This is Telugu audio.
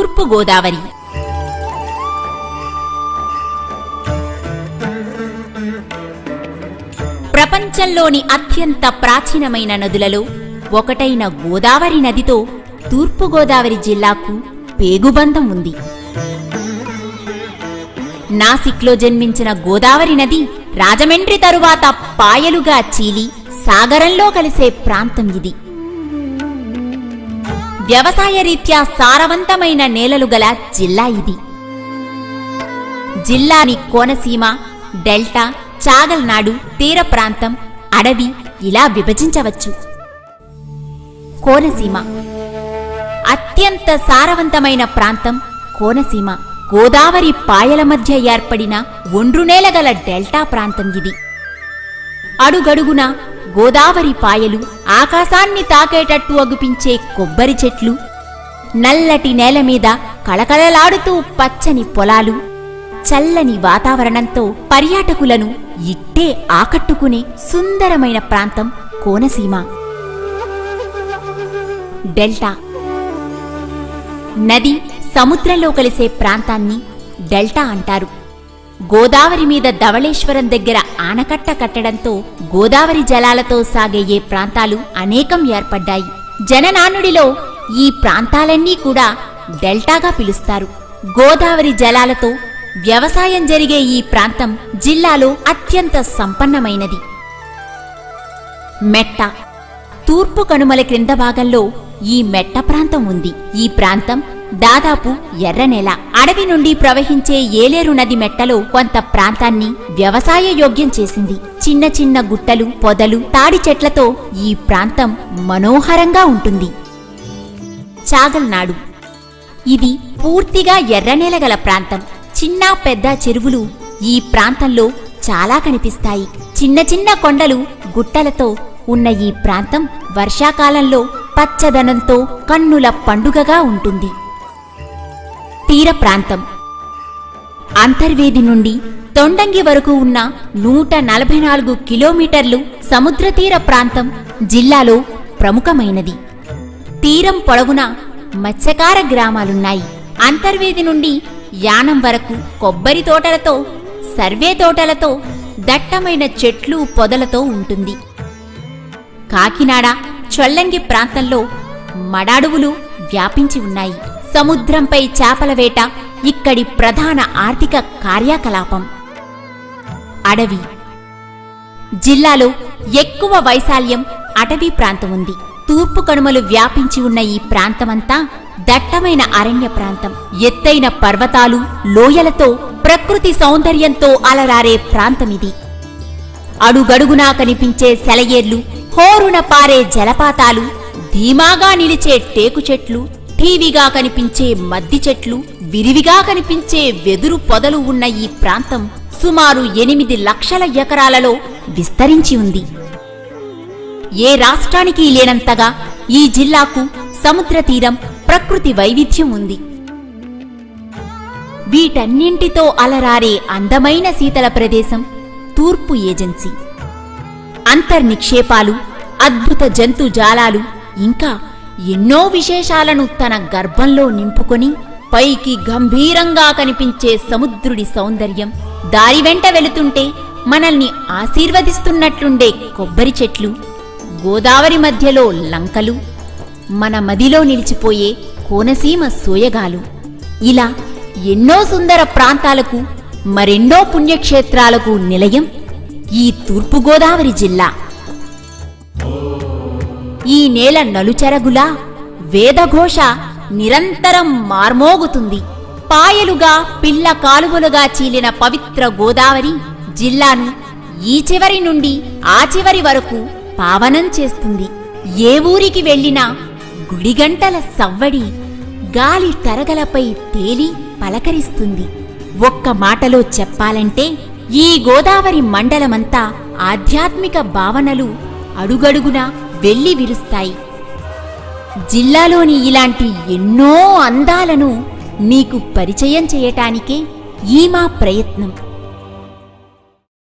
తూర్పు గోదావరి. ప్రపంచంలోని అత్యంత ప్రాచీనమైన నదులలో ఒకటైన గోదావరి నదితో తూర్పుగోదావరి జిల్లాకు పేగుబంధం ఉంది. నాసిక్లో జన్మించిన గోదావరి నది రాజమండ్రి తరువాత పాయలుగా చీలి సాగరంలో కలిసే ప్రాంతం ఇది. వ్యవసాయ రీత్యా సారవంతమైన నేలలు గల జిల్లా ఇది. జిల్లాని కోనసీమ, డెల్టా, చాగల్నాడు, తీర ప్రాంతం, అడవి ఇలా విభజించవచ్చు. కోనసీమ అత్యంత సారవంతమైన ప్రాంతం. కోనసీమ గోదావరి పాయల మధ్య ఏర్పడిన ఒండ్రునేల గల డెల్టా ప్రాంతం ఇది. అడుగడుగున గోదావరి పాయలు, ఆకాశాన్ని తాకేటట్టు అగుపించే కొబ్బరి చెట్లు, నల్లటి నేల మీద కళకళలాడుతూ పచ్చని పొలాలు, చల్లని వాతావరణంతో పర్యాటకులను ఇట్టే ఆకట్టుకునే సుందరమైన ప్రాంతం కోనసీమ. డెల్టా నది సముద్రంలో కలిసే ప్రాంతాన్ని డెల్టా అంటారు. గోదావరి మీద ధవళేశ్వరం దగ్గర ఆనకట్ట కట్టడంతో గోదావరి జలాలతో సాగే ఏ ప్రాంతాలు అనేకం ఏర్పడ్డాయి. జననానుడిలో ఈ ప్రాంతాలన్నీ కూడా డెల్టాగా పిలుస్తారు. గోదావరి జలాలతో వ్యవసాయం జరిగే ఈ ప్రాంతం జిల్లాలో అత్యంత సంపన్నమైనది. మెట్ట తూర్పు కనుమల క్రింద భాగంలో ఈ మెట్ట ప్రాంతం ఉంది. ఈ ప్రాంతం దాదాపు ఎర్రనేల. అడవి నుండి ప్రవహించే ఏలేరు నది మెట్టలో కొంత ప్రాంతాన్ని వ్యవసాయ యోగ్యం చేసింది. చిన్న చిన్న గుట్టలు, పొదలు, తాడి చెట్లతో ఈ ప్రాంతం మనోహరంగా ఉంటుంది. చాగల్నాడు ఇది పూర్తిగా ఎర్రనేల గల ప్రాంతం. చిన్న పెద్ద చెరువులు ఈ ప్రాంతంలో చాలా కనిపిస్తాయి. చిన్న చిన్న కొండలు, గుట్టలతో ఉన్న ఈ ప్రాంతం వర్షాకాలంలో పచ్చదనంతో కన్నుల పండుగగా ఉంటుంది. తీర ప్రాంతం అంతర్వేది నుండి తొండంగి వరకు ఉన్న 144 కిలోమీటర్లు సముద్ర తీర ప్రాంతం జిల్లాలో ప్రముఖమైనది. తీరం పొడవున మత్స్యకార గ్రామాలున్నాయి. అంతర్వేది నుండి యానం వరకు కొబ్బరి తోటలతో, సర్వే తోటలతో, దట్టమైన చెట్లు పొదలతో ఉంటుంది. కాకినాడ, చొల్లంగి ప్రాంతంలో మడాడువులు వ్యాపించి ఉన్నాయి. సముద్రంపై చేపల వేట ఇక్కడి ప్రధాన ఆర్థిక కార్యకలాపం. అడవి జిల్లాలో ఎక్కువ వైశాల్యం అటవీ ప్రాంతం ఉంది. తూర్పు కనుమలు వ్యాపించి ఉన్న ఈ ప్రాంతమంతా దట్టమైన అరణ్య ప్రాంతం. ఎత్తైన పర్వతాలు, లోయలతో ప్రకృతి సౌందర్యంతో అలరారే ప్రాంతమిది. అడుగడుగునా కనిపించే సెలయేర్లు, హోరున పారే జలపాతాలు, ధీమాగా నిలిచే టేకు చెట్లు, ఠీవిగా కనిపించే మద్ది చెట్లు, విరివిగా కనిపించే వెదురు పొదలు ఉన్న ఈ ప్రాంతం సుమారు 8 లక్షల ఎకరాలలో విస్తరించి ఉంది. ఏ రాష్ట్రానికి లేనంతగా ఈ జిల్లాకు సముద్ర తీరం, ప్రకృతి వైవిధ్యం ఉంది. వీటన్నింటితో అలరారే అందమైన శీతల ప్రదేశం తూర్పు ఏజెన్సీ. అంతర్నిక్షేపాలు, అద్భుత జంతుజాలాలు, ఇంకా ఎన్నో విశేషాలను తన గర్భంలో నింపుకొని పైకి గంభీరంగా కనిపించే సముద్రుడి సౌందర్యం, దారి వెంట వెళుతుంటే మనల్ని ఆశీర్వదిస్తున్నట్లుండే కొబ్బరి చెట్లు, గోదావరి మధ్యలో లంకలు, మన మదిలో నిలిచిపోయే కోనసీమ సోయగాలు, ఇలా ఎన్నో సుందర ప్రాంతాలకు, మరెన్నో పుణ్యక్షేత్రాలకు నిలయం ఈ తూర్పుగోదావరి జిల్లా. ఈ నేల నలుచెరగులా వేదఘోష నిరంతరం మార్మోగుతుంది. పాయలుగా, పిల్ల కాలువలుగా చీలిన పవిత్ర గోదావరి జిల్లాను ఈ చివరి నుండి ఆ చివరి వరకు పావనం చేస్తుంది. ఏ ఊరికి వెళ్ళినా గుడిగంటల సవ్వడి గాలి తరగలపై తేలి పలకరిస్తుంది. ఒక్క మాటలో చెప్పాలంటే ఈ గోదావరి మండలమంతా ఆధ్యాత్మిక భావనలు అడుగడుగునా వెళ్లి విరుస్తాయి. జిల్లాలోని ఇలాంటి ఎన్నో అందాలను మీకు పరిచయం చేయటానికే ఈ మా ప్రయత్నం.